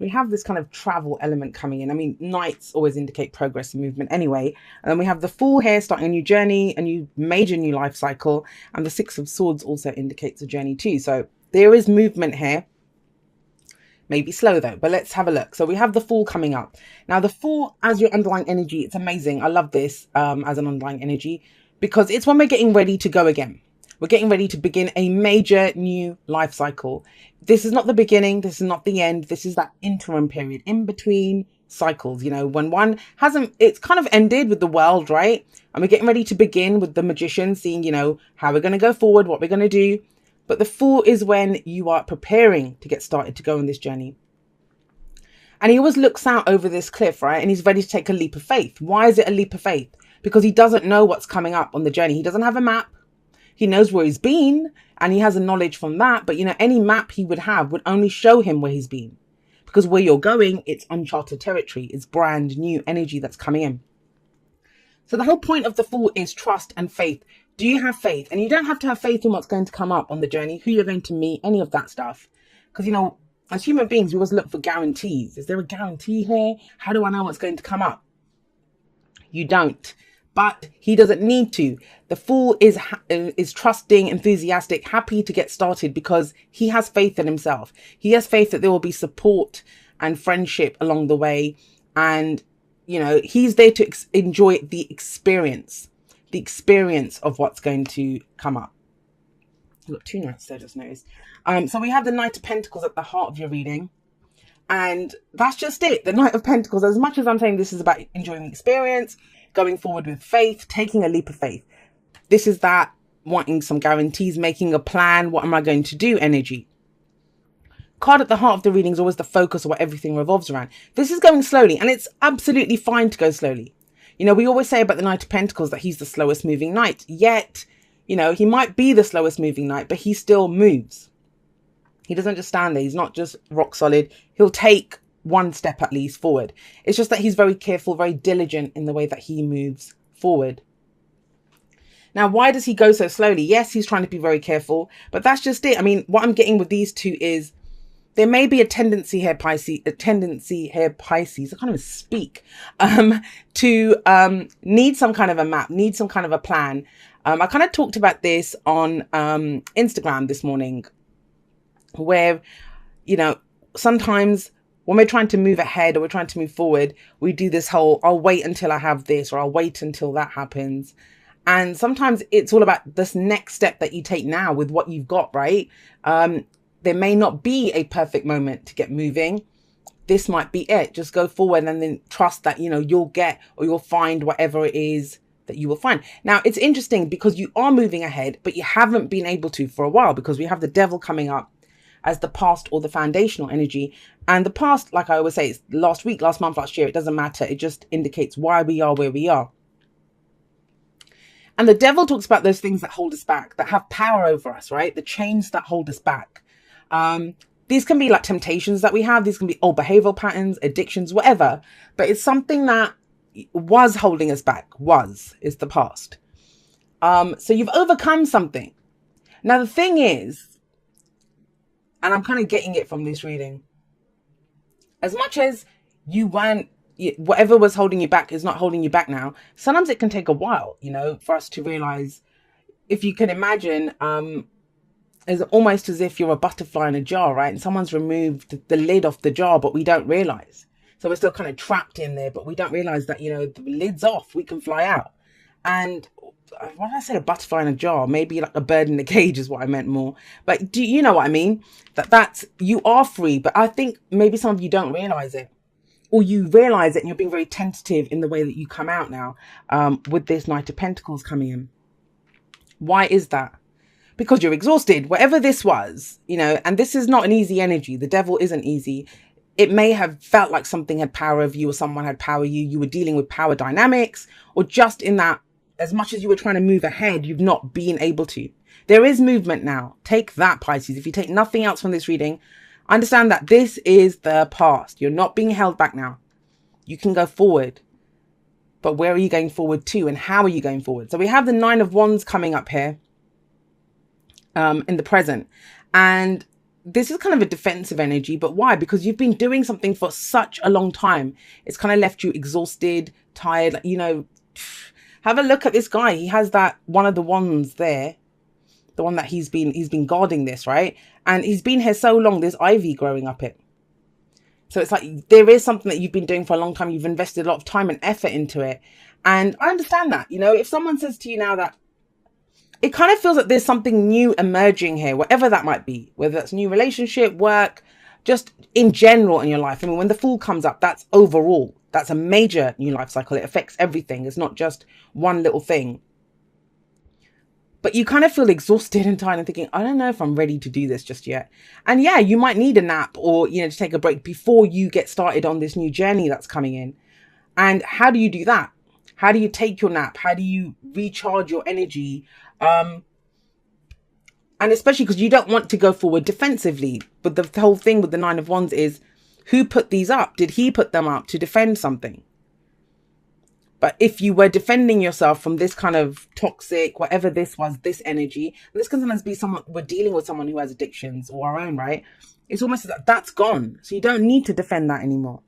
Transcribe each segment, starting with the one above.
we have this kind of travel element coming in. I mean, nights always indicate progress and movement anyway. And then we have the Fool here starting a new journey, a new major new life cycle. And the Six of Swords also indicates a journey too. So there is movement here. Maybe slow though, but let's have a look. So we have the Fool coming up. Now the Fool as your underlying energy, it's amazing. I love this as an underlying energy because it's when we're getting ready to go again. We're getting ready to begin a major new life cycle. This is not the beginning. This is not the end. This is that interim period in between cycles. You know, when one hasn't, it's kind of ended with the world, right? And we're getting ready to begin with the Magician, seeing, you know, how we're going to go forward, what we're going to do. But the Fool is when you are preparing to get started to go on this journey. And he always looks out over this cliff, right? And he's ready to take a leap of faith. Why is it a leap of faith? Because he doesn't know what's coming up on the journey. He doesn't have a map. He knows where he's been and he has a knowledge from that. But, you know, any map he would have would only show him where he's been. Because where you're going, it's uncharted territory. It's brand new energy that's coming in. So the whole point of the Fool is trust and faith. Do you have faith? And you don't have to have faith in what's going to come up on the journey, who you're going to meet, any of that stuff. Because, you know, as human beings, we always look for guarantees. Is there a guarantee here? How do I know what's going to come up? You don't. But he doesn't need to. The Fool is trusting, enthusiastic, happy to get started because he has faith in himself. He has faith that there will be support and friendship along the way. And, you know, he's there to enjoy the experience of what's going to come up. You've got two knights there, just noticed. So we have the Knight of Pentacles at the heart of your reading. And that's just it. The Knight of Pentacles, as much as I'm saying this is about enjoying the experience, going forward with faith, taking a leap of faith. This is that wanting some guarantees, making a plan. What am I going to do? Energy. Card at the heart of the reading is always the focus of what everything revolves around. This is going slowly and it's absolutely fine to go slowly. You know, we always say about the Knight of Pentacles that he's the slowest moving knight. Yet, you know, he might be the slowest moving knight, but he still moves. He doesn't just stand there. He's not just rock solid. He'll take one step at least forward. It's just that he's very careful, very diligent in the way that he moves forward. Now, why does he go so slowly? Yes, he's trying to be very careful, but that's just it. I mean, what I'm getting with these two is there may be a tendency here, Pisces, I can't even speak, to need some kind of a map, need some kind of a plan. I kind of talked about this on Instagram this morning, where, you know, sometimes when we're trying to move ahead or we're trying to move forward, we do this whole, I'll wait until I have this, or I'll wait until that happens. And sometimes it's all about this next step that you take now with what you've got, right? There may not be a perfect moment to get moving. This might be it. Just go forward and then trust that, you know, you'll get or you'll find whatever it is that you will find. Now, it's interesting because you are moving ahead, but you haven't been able to for a while because we have the Devil coming up as the past or the foundational energy. And the past, like I always say, it's last week, last month, last year. It doesn't matter. It just indicates why we are where we are. And the Devil talks about those things that hold us back, that have power over us, right? The chains that hold us back. These can be like temptations that we have. These can be old behavioral patterns, addictions, whatever. But it's something that was holding us back. Is the past. So you've overcome something. Now, the thing is, and I'm kind of getting it from this reading, as much as you weren't, whatever was holding you back is not holding you back now. Sometimes it can take a while, you know, for us to realize. If you can imagine, it's almost as if you're a butterfly in a jar, right? And someone's removed the lid off the jar, but we don't realize. So we're still kind of trapped in there, but we don't realize that, you know, the lid's off, we can fly out. And when I say a butterfly in a jar, maybe like a bird in a cage is what I meant more. But do you know what I mean? That's, you are free, but I think maybe some of you don't realize it. Or you realize it and you're being very tentative in the way that you come out now with this Knight of Pentacles coming in. Why is that? Because you're exhausted, whatever this was, you know, and this is not an easy energy. The Devil isn't easy. It may have felt like something had power over you or someone had power you. You were dealing with power dynamics, or just in that, as much as you were trying to move ahead, you've not been able to. There is movement now. Take that, Pisces. If you take nothing else from this reading, understand that this is the past. You're not being held back now. You can go forward. But where are you going forward to, and how are you going forward? So we have the Nine of Wands coming up here in the present. And this is kind of a defensive energy, but why? Because you've been doing something for such a long time. It's kind of left you exhausted, tired. You know, have a look at this guy. He has that one of the wands there, the one that he's been guarding this, right? And he's been here so long, there's ivy growing up it. So it's like there is something that you've been doing for a long time. You've invested a lot of time and effort into it. And I understand that, you know, if someone says to you now that it kind of feels like there's something new emerging here, whatever that might be, whether that's new relationship, work, just in general in your life. I mean, when the Fool comes up, that's overall, that's a major new life cycle. It affects everything. It's not just one little thing. But you kind of feel exhausted and tired and thinking, I don't know if I'm ready to do this just yet. And yeah, you might need a nap or, you know, to take a break before you get started on this new journey that's coming in. And how do you do that? How do you take your nap? How do you recharge your energy? And especially because you don't want to go forward defensively. But the whole thing with the Nine of Wands is, who put these up? Did he put them up to defend something? But if you were defending yourself from this kind of toxic, whatever this was, this energy, and this can sometimes be someone, we're dealing with someone who has addictions or our own, right? It's almost like that's gone. So you don't need to defend that anymore.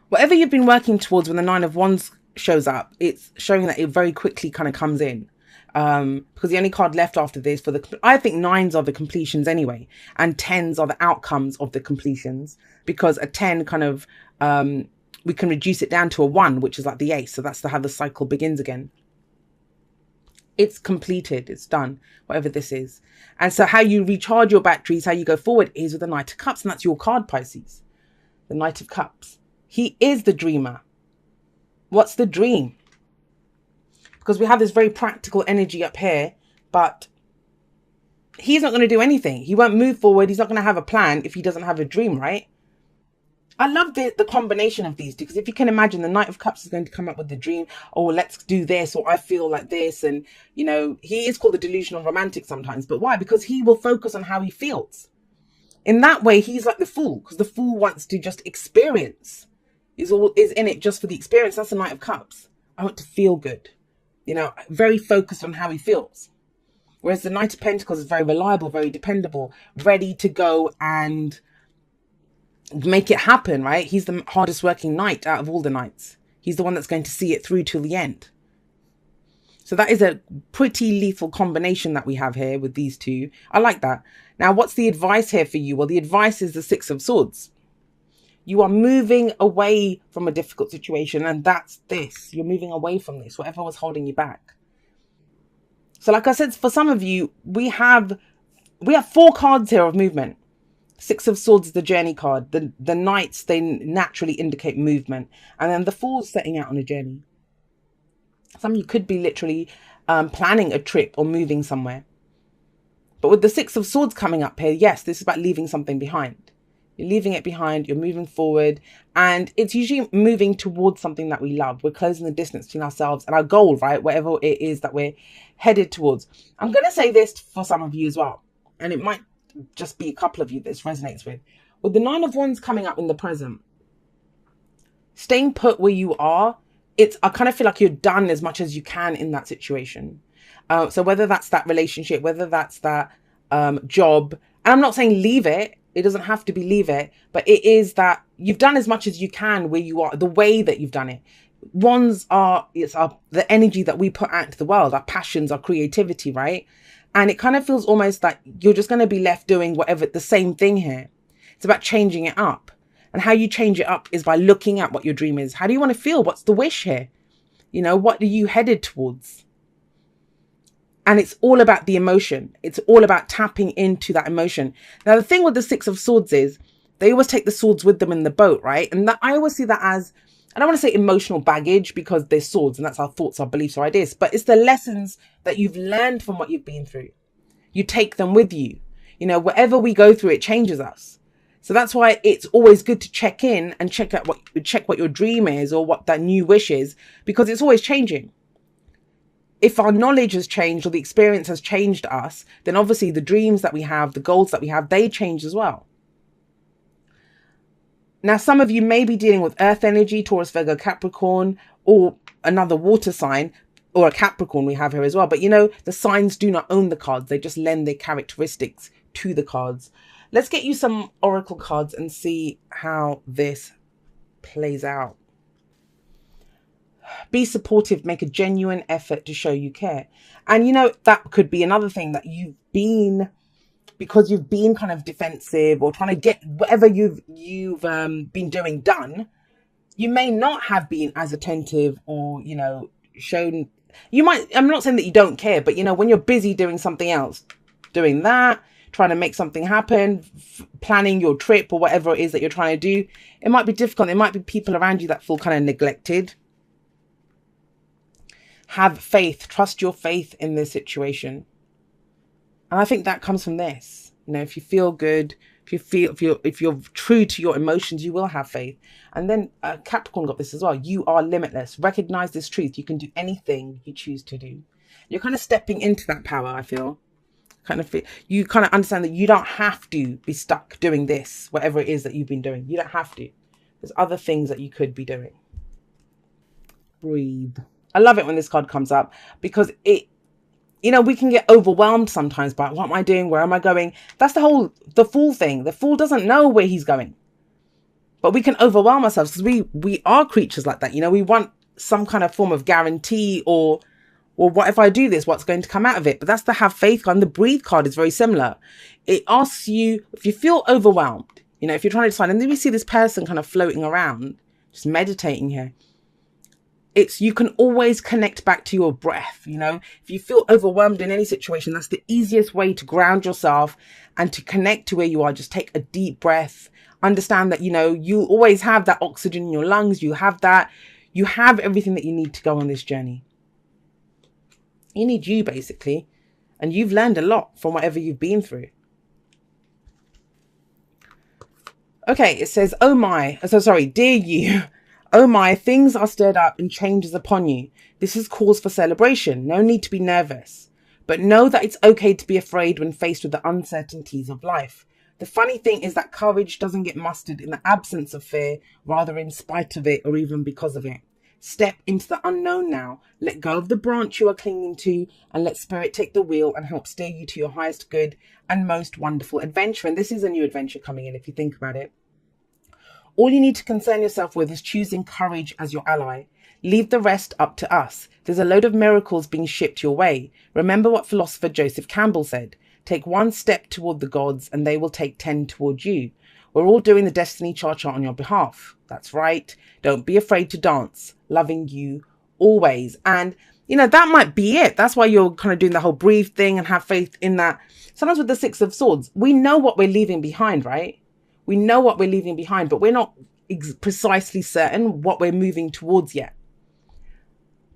Whatever you've been working towards when the Nine of Wands shows up, it's showing that it very quickly kind of comes in. Because the only card left after this I think nines are the completions anyway, and tens are the outcomes of the completions, because a 10 kind of, we can reduce it down to a 1, which is like the ace. So that's how the cycle begins again. It's completed. It's done, whatever this is. And so how you recharge your batteries, how you go forward is with the Knight of Cups. And that's your card, Pisces. The Knight of Cups. He is the dreamer. What's the dream? Because we have this very practical energy up here, but he's not going to do anything. He won't move forward. He's not going to have a plan if he doesn't have a dream, right? I love the combination of these two, because if you can imagine, the Knight of Cups is going to come up with the dream, oh, let's do this, or I feel like this. And, you know, he is called the delusional romantic sometimes. But why? Because he will focus on how he feels. In that way, he's like the Fool, because the Fool wants to just experience. Is in it just for the experience. That's the Knight of Cups. I want to feel good. You know, very focused on how he feels. Whereas the Knight of Pentacles is very reliable, very dependable, ready to go and make it happen, right? He's the hardest working knight out of all the knights. He's the one that's going to see it through till the end. So that is a pretty lethal combination that we have here with these two. I like that. Now, what's the advice here for you? Well, the advice is the Six of Swords. You are moving away from a difficult situation, and that's this. You're moving away from this, whatever was holding you back. So like I said, for some of you, we have 4 cards here of movement. Six of Swords is the journey card. The Knights, they naturally indicate movement. And then the Fool's setting out on a journey. Some of you could be literally planning a trip or moving somewhere. But with the Six of Swords coming up here, yes, this is about leaving something behind. You're leaving it behind, you're moving forward, and it's usually moving towards something that we love. We're closing the distance between ourselves and our goal, right? Whatever it is that we're headed towards. I'm going to say this for some of you as well, and it might just be a couple of you this resonates with. With the Nine of Wands coming up in the present, staying put where you are, I kind of feel like you're done as much as you can in that situation. So whether that's that relationship, whether that's that job, and I'm not saying leave it. It doesn't have to be leave it, but it is that you've done as much as you can where you are, the way that you've done it. Wands the energy that we put out into the world, our passions, our creativity, right? And it kind of feels almost like you're just going to be left doing whatever, the same thing here. It's about changing it up. And how you change it up is by looking at what your dream is. How do you want to feel? What's the wish here? You know, what are you headed towards? And it's all about the emotion. It's all about tapping into that emotion. Now, the thing with the Six of Swords is they always take the swords with them in the boat, right? And that, I always see that as, I don't want to say emotional baggage, because they're swords and that's our thoughts, our beliefs, our ideas. But it's the lessons that you've learned from what you've been through. You take them with you. You know, whatever we go through, it changes us. So that's why it's always good to check in and check what your dream is or what that new wish is, because it's always changing. If our knowledge has changed or the experience has changed us, then obviously the dreams that we have, the goals that we have, they change as well. Now, some of you may be dealing with earth energy, Taurus, Virgo, Capricorn, or another water sign, or a Capricorn we have here as well. But you know, the signs do not own the cards. They just lend their characteristics to the cards. Let's get you some oracle cards and see how this plays out. Be supportive, make a genuine effort to show you care. And you know, that could be another thing that because you've been kind of defensive or trying to get whatever you've been doing done. You may not have been as attentive or, you know, shown. I'm not saying that you don't care, but you know, when you're busy doing something else, doing that, trying to make something happen, planning your trip or whatever it is that you're trying to do, it might be difficult. There might be people around you that feel kind of neglected. Have faith, trust your faith in this situation. And I think that comes from this. You know, if you feel good, if you're true to your emotions, you will have faith. And then Capricorn got this as well. You are limitless. Recognize this truth. You can do anything you choose to do. You're kind of stepping into that power, I feel. You kind of understand that you don't have to be stuck doing this, whatever it is that you've been doing. You don't have to. There's other things that you could be doing. Breathe. I love it when this card comes up because you know, we can get overwhelmed sometimes by what am I doing? Where am I going? That's the Fool thing. The Fool doesn't know where he's going. But we can overwhelm ourselves because we are creatures like that. You know, we want some kind of form of guarantee or what if I do this? What's going to come out of it? But that's the have faith card. And the breathe card is very similar. It asks you, if you feel overwhelmed, you know, if you're trying to decide, and then we see this person kind of floating around, just meditating here. You can always connect back to your breath. You know, if you feel overwhelmed in any situation, that's the easiest way to ground yourself and to connect to where you are. Just take a deep breath. Understand that, you know, you always have that oxygen in your lungs. You have everything that you need to go on this journey. You need you, basically. And you've learned a lot from whatever you've been through. Okay, it says, oh my, so sorry, dear you. Oh my, things are stirred up and changes upon you. This is cause for celebration. No need to be nervous. But know that it's okay to be afraid when faced with the uncertainties of life. The funny thing is that courage doesn't get mustered in the absence of fear, rather in spite of it or even because of it. Step into the unknown now. Let go of the branch you are clinging to and let spirit take the wheel and help steer you to your highest good and most wonderful adventure. And this is a new adventure coming in if you think about it. All you need to concern yourself with is choosing courage as your ally. Leave the rest up to us. There's a load of miracles being shipped your way. Remember what philosopher Joseph Campbell said. Take one step toward the gods and they will take 10 toward you. We're all doing the destiny cha-cha on your behalf. That's right. Don't be afraid to dance. Loving you always. And, you know, that might be it. That's why you're kind of doing the whole breathe thing and have faith in that. Sometimes with the Six of Swords, we know what we're leaving behind, right? We know what we're leaving behind, but we're not precisely certain what we're moving towards yet.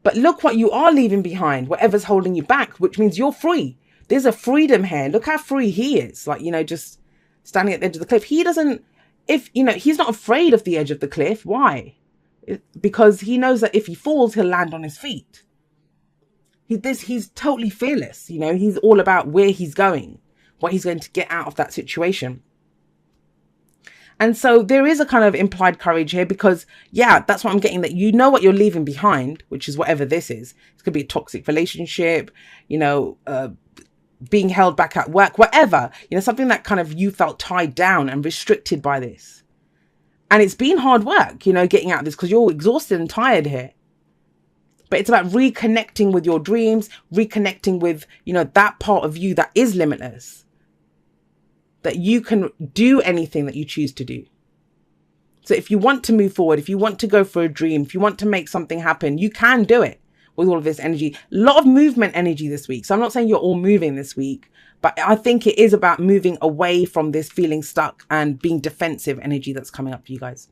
But look what you are leaving behind, whatever's holding you back, which means you're free. There's a freedom here. Look how free he is. Like, you know, just standing at the edge of the cliff. He doesn't, he's not afraid of the edge of the cliff. Why? Because he knows that if he falls, he'll land on his feet. He's totally fearless. You know, he's all about where he's going, what he's going to get out of that situation. And so there is a kind of implied courage here because, yeah, that's what I'm getting, that you know what you're leaving behind, which is whatever this is. It could be a toxic relationship, you know, being held back at work, whatever, you know, something that kind of you felt tied down and restricted by this. And it's been hard work, you know, getting out of this because you're exhausted and tired here. But it's about reconnecting with your dreams, reconnecting with, you know, that part of you that is limitless. That you can do anything that you choose to do. So if you want to move forward, if you want to go for a dream, if you want to make something happen, you can do it with all of this energy. A lot of movement energy this week. So I'm not saying you're all moving this week, but I think it is about moving away from this feeling stuck and being defensive energy that's coming up for you guys.